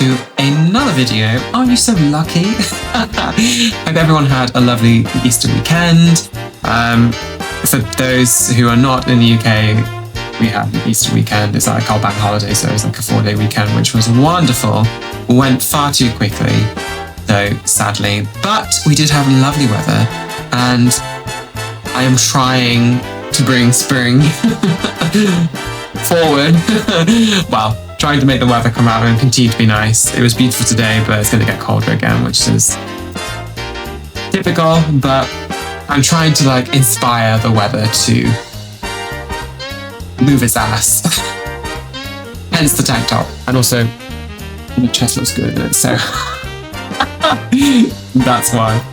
to another video. Aren't you so lucky? Hope everyone had a lovely Easter weekend. For those who are not in the UK, we had an Easter weekend. It's like our bank holiday, so it was like a 4-day weekend, which was wonderful. Went far too quickly, though, sadly. But we did have lovely weather, and I am trying to bring spring forward. Well, trying to make the weather come out and continue to be nice. It was beautiful today, but it's going to get colder again, which is typical, but I'm trying to like inspire the weather to move its ass. Hence the tank top. And also, my chest looks good in it, so that's why.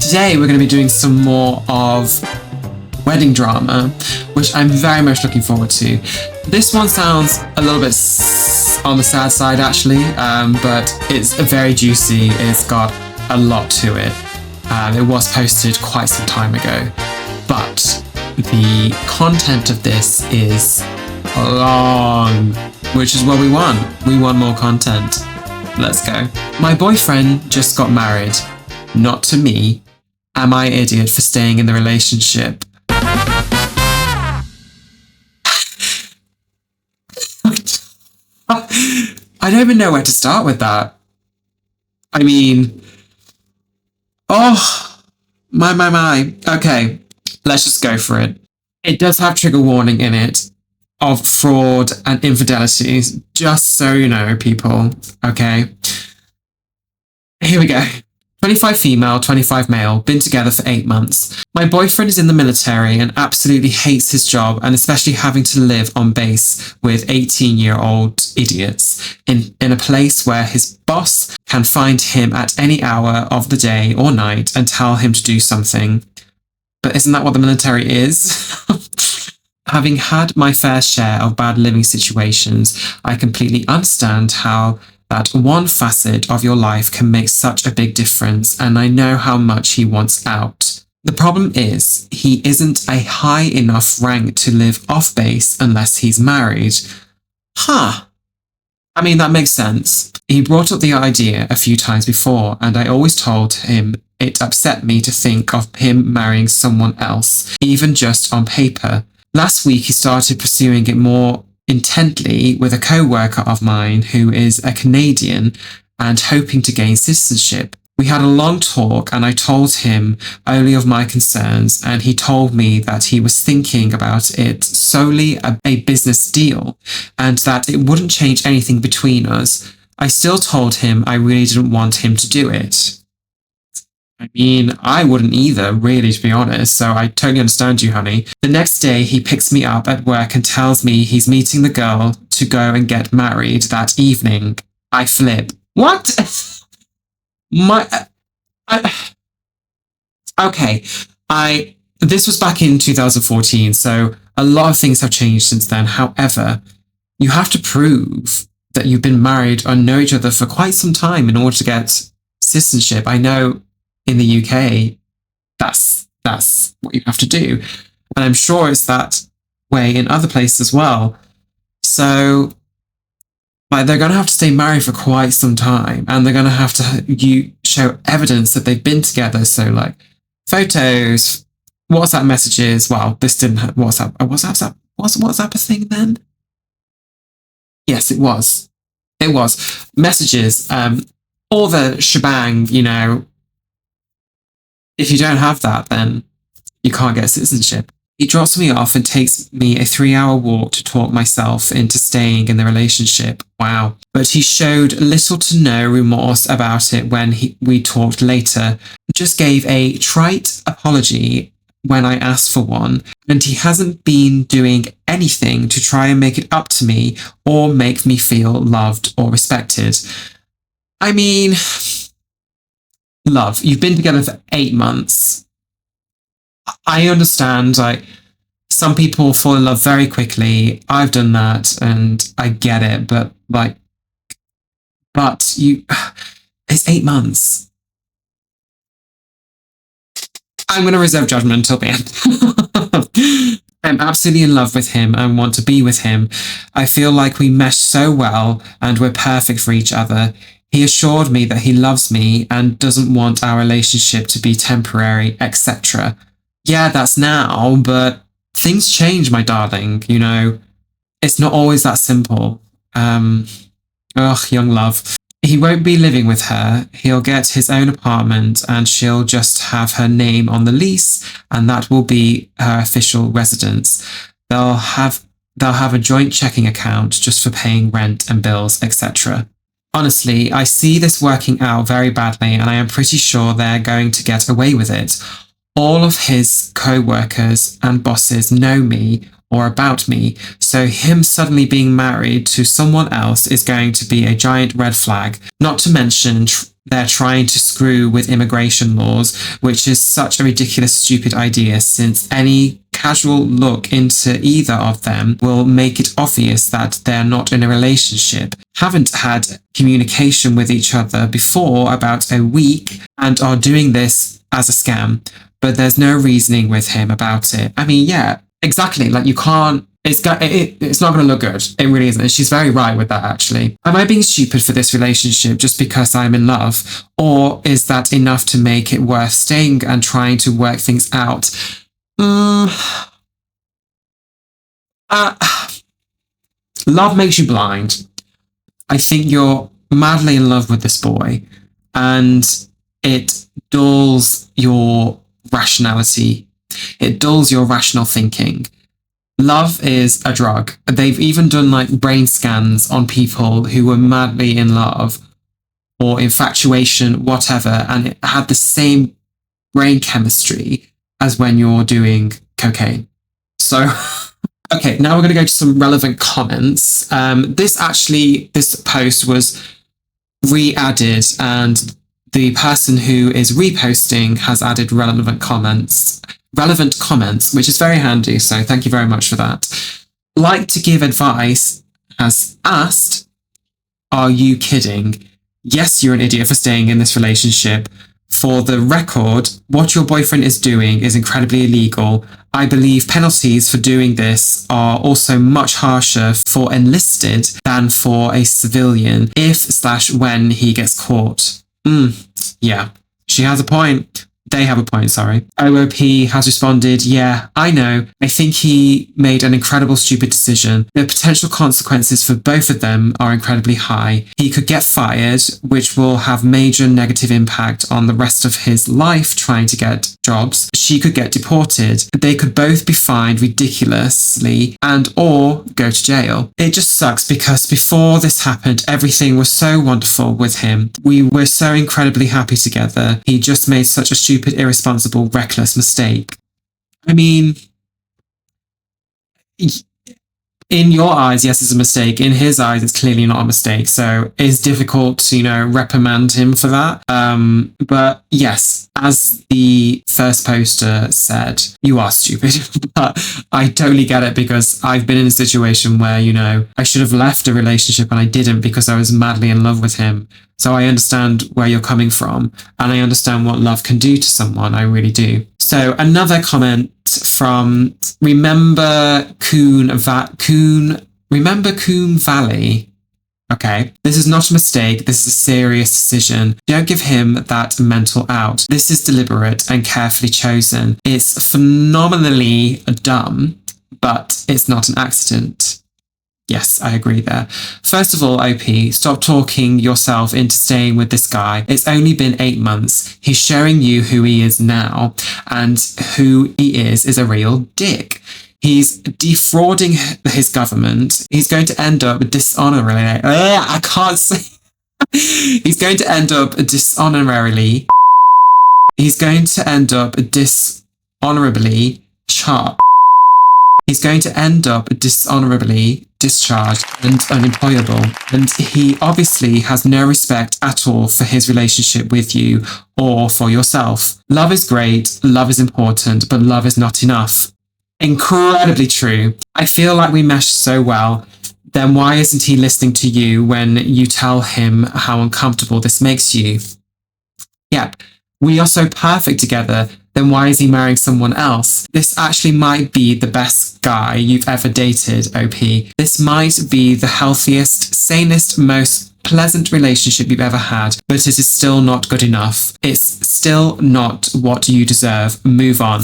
Today we're going to be doing some more of wedding drama, which I'm very much looking forward to. This one sounds a little bit on the sad side actually, but it's very juicy. It's got a lot to it. It was posted quite some time ago, but the content of this is long, which is what we want. We want more content. Let's go. My boyfriend just got married, not to me. Am I an idiot for staying in the relationship? I don't even know where to start with that. I mean, oh, my. Okay, let's just go for it. It does have trigger warning in it of fraud and infidelity, just so you know, people, okay? Here we go. 25 female, 25 male, been together for 8 months. My boyfriend is in the military and absolutely hates his job, and especially having to live on base with 18-year-old idiots in a place where his boss can find him at any hour of the day or night and tell him to do something. But isn't that what the military is? Having had my fair share of bad living situations, I completely understand how that one facet of your life can make such a big difference, and I know how much he wants out. The problem is, he isn't a high enough rank to live off base unless he's married. Huh. I mean, that makes sense. He brought up the idea a few times before, and I always told him it upset me to think of him marrying someone else, even just on paper. Last week, he started pursuing it more intently with a co-worker of mine who is a Canadian and hoping to gain citizenship. We had a long talk and I told him only of my concerns, and he told me that he was thinking about it solely a business deal and that it wouldn't change anything between us. I still told him I really didn't want him to do it. I mean, I wouldn't either, really, to be honest, so I totally understand you, honey. The next day, he picks me up at work and tells me he's meeting the girl to go and get married that evening. I flip. What? Okay, this was back in 2014, so a lot of things have changed since then. However, you have to prove that you've been married or know each other for quite some time in order to get citizenship. I know in the UK, that's what you have to do. And I'm sure it's that way in other places as well. So like, they're going to have to stay married for quite some time, and they're going to have to show evidence that they've been together. So like photos, WhatsApp messages. Well, this didn't have WhatsApp. Was WhatsApp a thing then? Yes, it was. It was. Messages, all the shebang, you know. If you don't have that, then you can't get citizenship. He drops me off and takes me a 3-hour walk to talk myself into staying in the relationship. Wow. But he showed little to no remorse about it when we talked later. Just gave a trite apology when I asked for one, and he hasn't been doing anything to try and make it up to me or make me feel loved or respected. I mean, love, you've been together for 8 months. I understand, like, some people fall in love very quickly. I've done that and I get it, but it's 8 months. I'm going to reserve judgment until the end. I'm absolutely in love with him and want to be with him. I feel like we mesh so well and we're perfect for each other. He assured me that he loves me and doesn't want our relationship to be temporary, etc. Yeah, that's now, but things change, my darling, you know. It's not always that simple. Young love. He won't be living with her. He'll get his own apartment and she'll just have her name on the lease and that will be her official residence. They'll have a joint checking account just for paying rent and bills, etc. Honestly, I see this working out very badly and I am pretty sure they're going to get away with it. All of his co-workers and bosses know me or about me, so him suddenly being married to someone else is going to be a giant red flag. Not to mention they're trying to screw with immigration laws, which is such a ridiculous, stupid idea since any casual look into either of them will make it obvious that they're not in a relationship, haven't had communication with each other before about a week, and are doing this as a scam. But there's no reasoning with him about it. I mean, yeah, exactly. Like you can't, it's not going to look good. It really isn't. And she's very right with that, actually. Am I being stupid for this relationship just because I'm in love? Or is that enough to make it worth staying and trying to work things out? Love makes you blind. I think you're madly in love with this boy and it dulls your rationality. It dulls your rational thinking. Love is a drug. They've even done like brain scans on people who were madly in love or infatuation, whatever, and it had the same brain chemistry as when you're doing cocaine. So, okay, now we're going to go to some relevant comments. This post was re-added and the person who is reposting has added relevant comments, which is very handy. So thank you very much for that. Like to give advice has asked, are you kidding? Yes, you're an idiot for staying in this relationship. For the record, what your boyfriend is doing is incredibly illegal. I believe penalties for doing this are also much harsher for enlisted than for a civilian if/when he gets caught. Yeah, she has a point. They have a point, sorry. OOP has responded, yeah, I know. I think he made an incredible stupid decision. The potential consequences for both of them are incredibly high. He could get fired, which will have major negative impact on the rest of his life trying to get jobs. She could get deported. They could both be fined ridiculously and or go to jail. It just sucks because before this happened, everything was so wonderful with him. We were so incredibly happy together. He just made such a stupid, irresponsible, reckless mistake. I mean, in your eyes, yes, it's a mistake. In his eyes, it's clearly not a mistake. So it's difficult to, reprimand him for that. But yes, as the first poster said, you are stupid. But I totally get it because I've been in a situation where, I should have left a relationship and I didn't because I was madly in love with him. So I understand where you're coming from and I understand what love can do to someone. I really do. So another comment from Remember Coon Valley. Okay, this is not a mistake. This is a serious decision. Don't give him that mental out. This is deliberate and carefully chosen. It's phenomenally dumb, but it's not an accident. Yes, I agree there. First of all, OP, stop talking yourself into staying with this guy. It's only been 8 months. He's showing you who he is now, and who he is a real dick. He's defrauding his government. He's going to end up dishonorably. I can't say. He's going to end up dishonorably. He's going to end up dishonorably charged. He's going to end up dishonorably discharged and unemployable. And he obviously has no respect at all for his relationship with you or for yourself. Love is great, love is important, but love is not enough. Incredibly true. I feel like we mesh so well. Then why isn't he listening to you when you tell him how uncomfortable this makes you? Yep, we are so perfect together. then why is he marrying someone else? This actually might be the best guy you've ever dated, OP. This might be the healthiest, sanest, most pleasant relationship you've ever had, but it is still not good enough. It's still not what you deserve. Move on.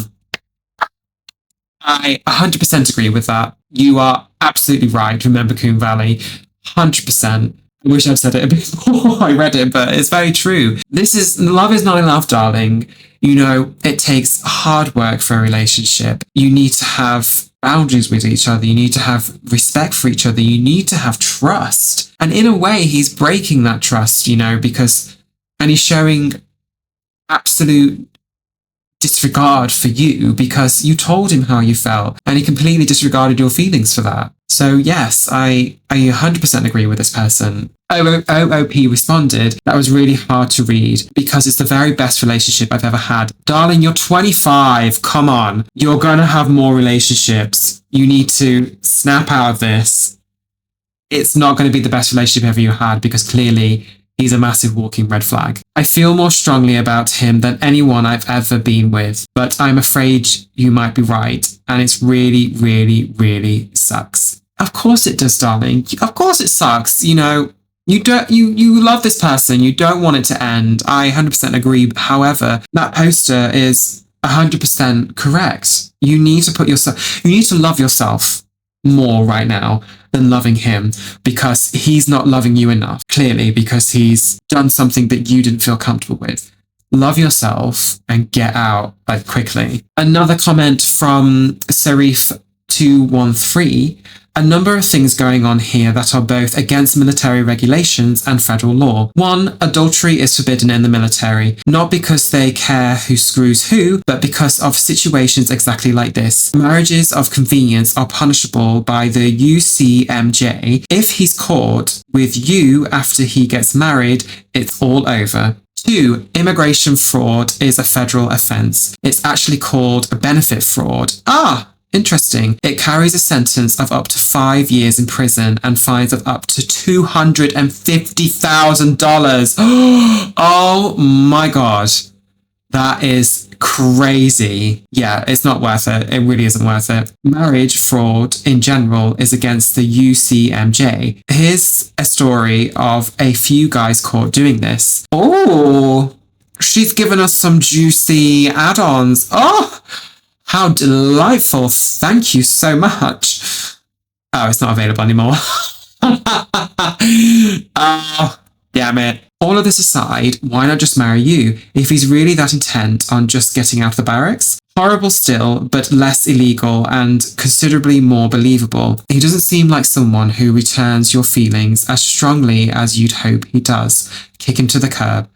I 100% agree with that. You are absolutely right. Remember Coon Valley. 100%. I wish I'd said it before I read it, but it's very true. Love is not enough, darling. You know, it takes hard work for a relationship. You need to have boundaries with each other. You need to have respect for each other. You need to have trust. And in a way, he's breaking that trust, you know, and he's showing absolute disregard for you because you told him how you felt and he completely disregarded your feelings for that. So yes, I 100% agree with this person. OOP responded, that was really hard to read because it's the very best relationship I've ever had. Darling, you're 25. Come on. You're going to have more relationships. You need to snap out of this. It's not going to be the best relationship ever you had because clearly he's a massive walking red flag. I feel more strongly about him than anyone I've ever been with, but I'm afraid you might be right. And it's really, really, really sucks. Of course it does, darling. Of course it sucks. You know, you love this person. You don't want it to end. I 100% agree. However, that poster is 100% correct. You need to love yourself more right now than loving him because he's not loving you enough, clearly, because he's done something that you didn't feel comfortable with. Love yourself and get out quickly. Another comment from Sarif213. A number of things going on here that are both against military regulations and federal law. 1. Adultery is forbidden in the military, not because they care who screws who, but because of situations exactly like this. Marriages of convenience are punishable by the UCMJ. If he's caught with you after he gets married, it's all over. 2. Immigration fraud is a federal offence. It's actually called a benefit fraud. Interesting. It carries a sentence of up to 5 years in prison and fines of up to $250,000. Oh my God. That is crazy. Yeah, it's not worth it. It really isn't worth it. Marriage fraud in general is against the UCMJ. Here's a story of a few guys caught doing this. Oh, she's given us some juicy add-ons. Oh, how delightful. Thank you so much. Oh, it's not available anymore. Damn it. All of this aside, why not just marry you if he's really that intent on just getting out of the barracks? Horrible still, but less illegal and considerably more believable. He doesn't seem like someone who returns your feelings as strongly as you'd hope he does. Kick him to the curb.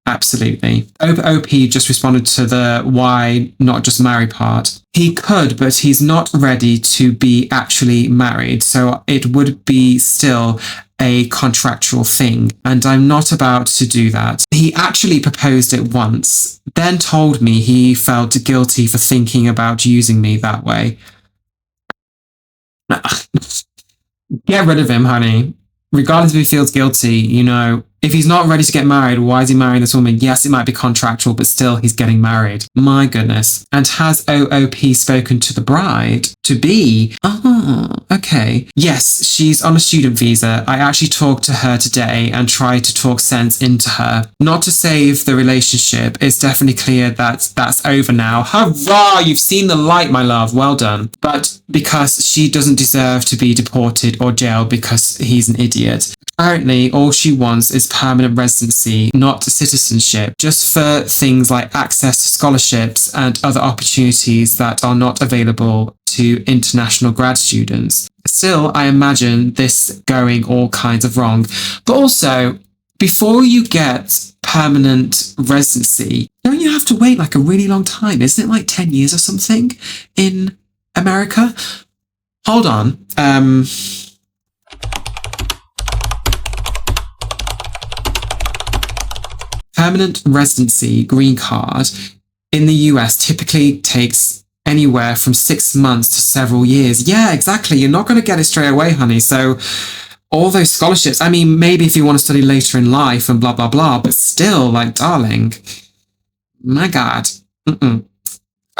Absolutely. OP just responded to the why not just marry part. He could, but he's not ready to be actually married, so it would be still a contractual thing, and I'm not about to do that. He actually proposed it once, then told me he felt guilty for thinking about using me that way. Get rid of him, honey. Regardless if he feels guilty, you know, if he's not ready to get married, why is he marrying this woman? Yes, it might be contractual, but still, he's getting married. My goodness. And has OOP spoken to the bride? To be? Oh, okay. Yes, she's on a student visa. I actually talked to her today and tried to talk sense into her. Not to save the relationship. It's definitely clear that that's over now. Hurrah! You've seen the light, my love. Well done. But because she doesn't deserve to be deported or jailed because he's an idiot. Apparently, all she wants is permanent residency, not citizenship, just for things like access to scholarships and other opportunities that are not available to international grad students. Still, I imagine this going all kinds of wrong. But also, before you get permanent residency, don't you have to wait like a really long time? Isn't it like 10 years or something in America? Hold on. Permanent residency green card in the US typically takes anywhere from 6 months to several years. Yeah, exactly. You're not going to get it straight away, honey. So all those scholarships, I mean, maybe if you want to study later in life and blah, blah, blah, but still, like, darling, my God.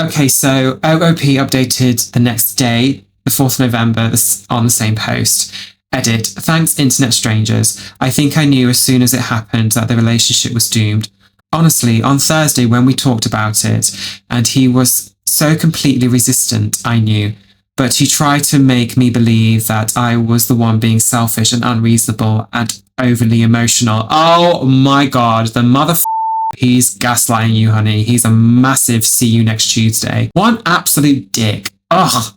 Okay, so OOP updated the next day, the 4th of November, on the same post. Edit, thanks internet strangers. I think I knew as soon as it happened that the relationship was doomed. Honestly, on Thursday when we talked about it, and he was so completely resistant, I knew. But he tried to make me believe that I was the one being selfish and unreasonable and overly emotional. Oh my god, the he's gaslighting you, honey. He's a massive see you next Tuesday. What an absolute dick. Ugh.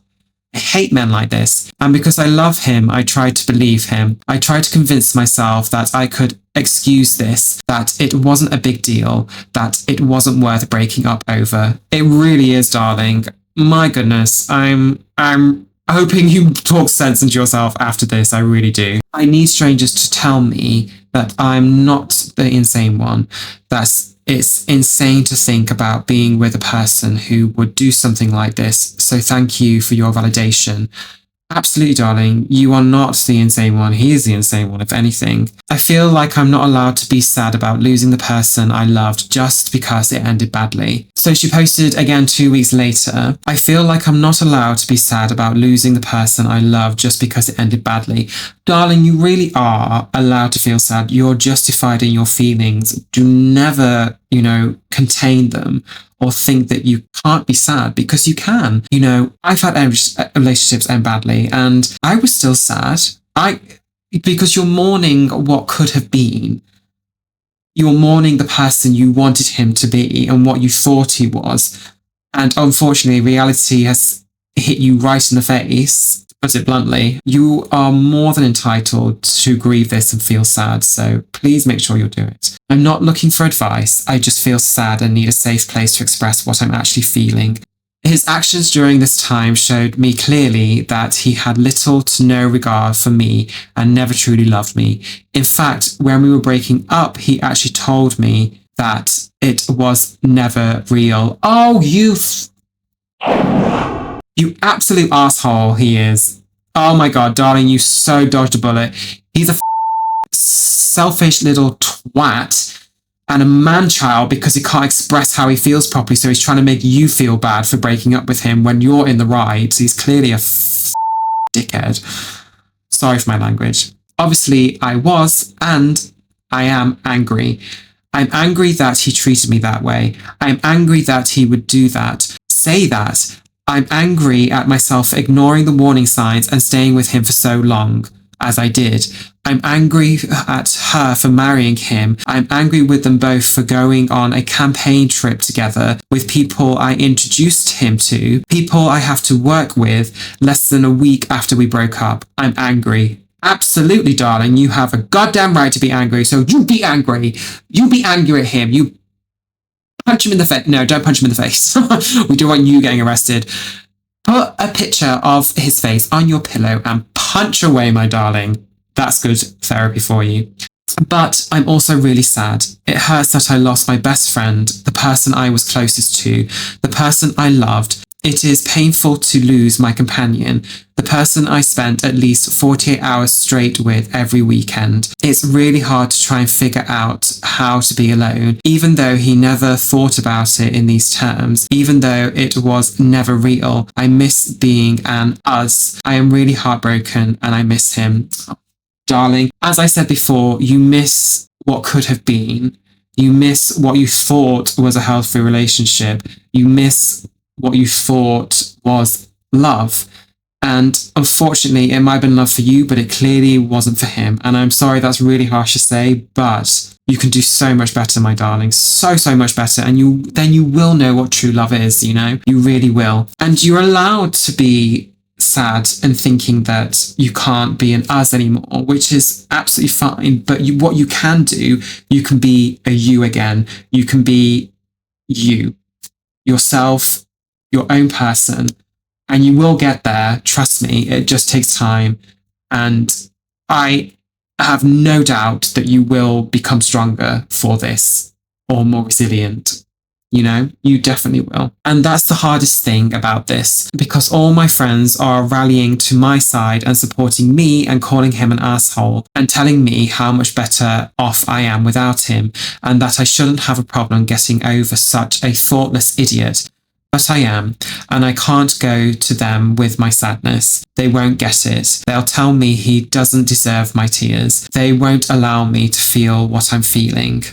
I hate men like this. And because I love him, I tried to believe him. I tried to convince myself that I could excuse this, that it wasn't a big deal, that it wasn't worth breaking up over. It really is, darling. My goodness, I'm hoping you talk sense into yourself after this. I really do. I need strangers to tell me that I'm not the insane one. It's insane to think about being with a person who would do something like this. So thank you for your validation. Absolutely, darling. You are not the insane one. He is the insane one, if anything. I feel like I'm not allowed to be sad about losing the person I loved just because it ended badly. So she posted again 2 weeks later. I feel like I'm not allowed to be sad about losing the person I love just because it ended badly. Darling, you really are allowed to feel sad. You're justified in your feelings. Do never, contain them or think that you can't be sad, because you can. I've had relationships end badly and I was still sad. Because you're mourning what could have been. You're mourning the person you wanted him to be and what you thought he was. And unfortunately, reality has hit you right in the face. To put it bluntly, you are more than entitled to grieve this and feel sad. So please make sure you'll do it. I'm not looking for advice. I just feel sad and need a safe place to express what I'm actually feeling. His actions during this time showed me clearly that he had little to no regard for me and never truly loved me. In fact, when we were breaking up, he actually told me that it was never real. Oh, you absolute asshole he is. Oh my god, darling, you so dodged a bullet. He's a selfish little twat. And a man-child because he can't express how he feels properly, so he's trying to make you feel bad for breaking up with him when you're in the right. He's clearly a dickhead. Sorry for my language. Obviously, I was, and I am angry. I'm angry that he treated me that way. I'm angry that he would do that. Say that. I'm angry at myself for ignoring the warning signs and staying with him for so long, as I did. I'm angry at her for marrying him. I'm angry with them both for going on a campaign trip together with people I introduced him to, people I have to work with less than a week after we broke up. I'm angry. Absolutely, darling. You have a goddamn right to be angry, so you be angry. You be angry at him. You punch him in the face. No, don't punch him in the face. We don't want you getting arrested. Put a picture of his face on your pillow and punch away, my darling. That's good therapy for you. But I'm also really sad. It hurts that I lost my best friend, the person I was closest to, the person I loved. It is painful to lose my companion, the person I spent at least 48 hours straight with every weekend. It's really hard to try and figure out how to be alone, even though he never thought about it in these terms, even though it was never real. I miss being an us. I am really heartbroken and I miss him. Darling, as I said before, you miss what could have been. You miss what you thought was a healthy relationship. You miss what you thought was love. And unfortunately, it might have been love for you, but it clearly wasn't for him. And I'm sorry that's really harsh to say, but you can do so much better, my darling. So, so much better. And then you will know what true love is, You really will. And you're allowed to be sad and thinking that you can't be an us anymore, which is absolutely fine. But what you can do, you can be a you again. You can be you, yourself, your own person, and you will get there. Trust me, it just takes time. And I have no doubt that you will become stronger for this, or more resilient. You definitely will. And that's the hardest thing about this, because all my friends are rallying to my side and supporting me and calling him an asshole and telling me how much better off I am without him and that I shouldn't have a problem getting over such a thoughtless idiot. but I am, and I can't go to them with my sadness. They won't get it. They'll tell me he doesn't deserve my tears. They won't allow me to feel what I'm feeling.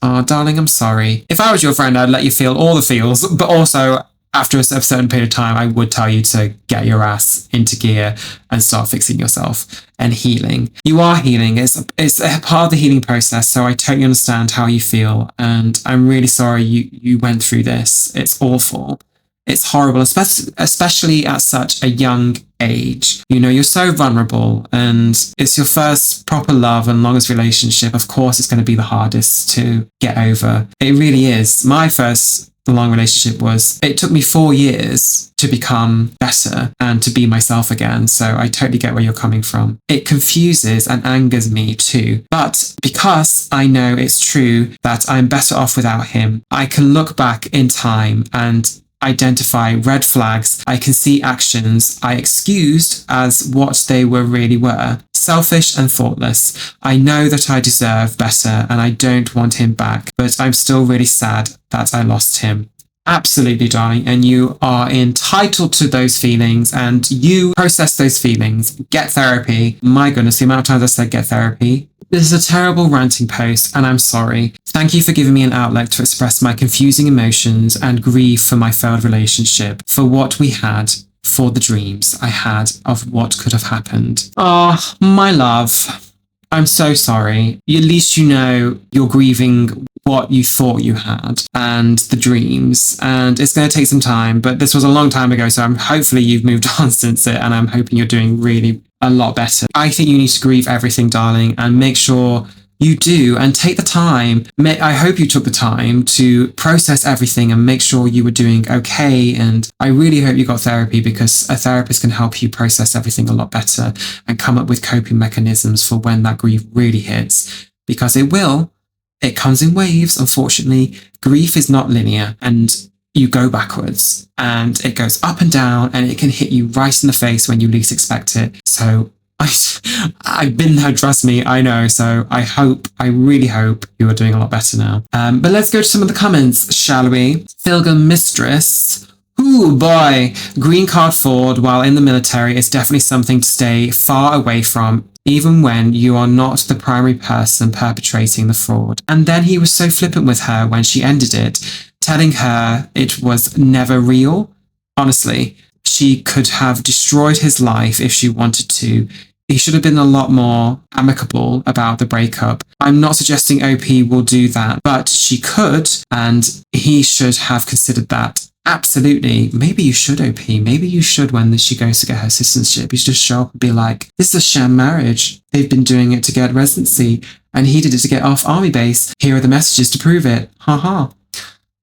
Oh, darling, I'm sorry. If I was your friend, I'd let you feel all the feels, but also after a certain period of time, I would tell you to get your ass into gear and start fixing yourself and healing. You are healing. It's a part of the healing process. So I totally understand how you feel. And I'm really sorry you went through this. It's awful. It's horrible, especially at such a young age. You know, you're so vulnerable and it's your first proper love and longest relationship. Of course, it's going to be the hardest to get over. It really is. My first long relationship it took me 4 years to become better and to be myself again. So I totally get where you're coming from. It confuses and angers me too. But because I know it's true that I'm better off without him, I can look back in time and identify red flags. I can see actions I excused as what they really were. Selfish and thoughtless. I know that I deserve better and I don't want him back, but I'm still really sad that I lost him. Absolutely, darling. And you are entitled to those feelings and you process those feelings. Get therapy. My goodness, the amount of times I said get therapy. This is a terrible ranting post and I'm sorry. Thank you for giving me an outlet to express my confusing emotions and grieve for my failed relationship, for what we had, for the dreams I had of what could have happened. Oh, my love. I'm so sorry. At least you know you're grieving what you thought you had and the dreams, and it's going to take some time, but this was a long time ago, so hopefully you've moved on since it, and I'm hoping you're doing really a lot better. I think you need to grieve everything, darling, and make sure you do, and take the time. I hope you took the time to process everything and make sure you were doing okay. And I really hope you got therapy, because a therapist can help you process everything a lot better and come up with coping mechanisms for when that grief really hits, because it will. It comes in waves, unfortunately. Grief is not linear, and you go backwards and it goes up and down, and it can hit you right in the face when you least expect it. So I've been there, trust me, I know. So I really hope you are doing a lot better now. But let's go to some of the comments, shall we? Filgum Mistress. Ooh, boy. Green card fraud while in the military is definitely something to stay far away from, even when you are not the primary person perpetrating the fraud. And then he was so flippant with her when she ended it, telling her it was never real. Honestly, she could have destroyed his life if she wanted to. He should have been a lot more amicable about the breakup. I'm not suggesting OP will do that, but she could, and he should have considered that. Absolutely. Maybe you should, OP. Maybe you should, when she goes to get her citizenship, you should just show up and be like, this is a sham marriage. They've been doing it to get residency, and he did it to get off army base. Here are the messages to prove it. Ha.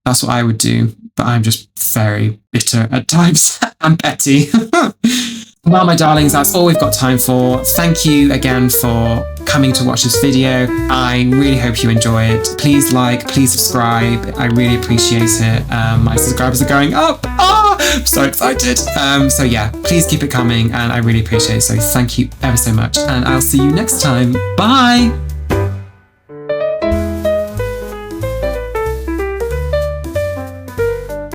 That's what I would do, but I'm just very bitter at times and petty. Well, my darlings, that's all we've got time for. Thank you again for coming to watch this video. I really hope you enjoy it. Please like, please subscribe. I really appreciate it. My subscribers are going up. I'm so excited. So yeah, please keep it coming, and I really appreciate it. So thank you ever so much, and I'll see you next time. Bye.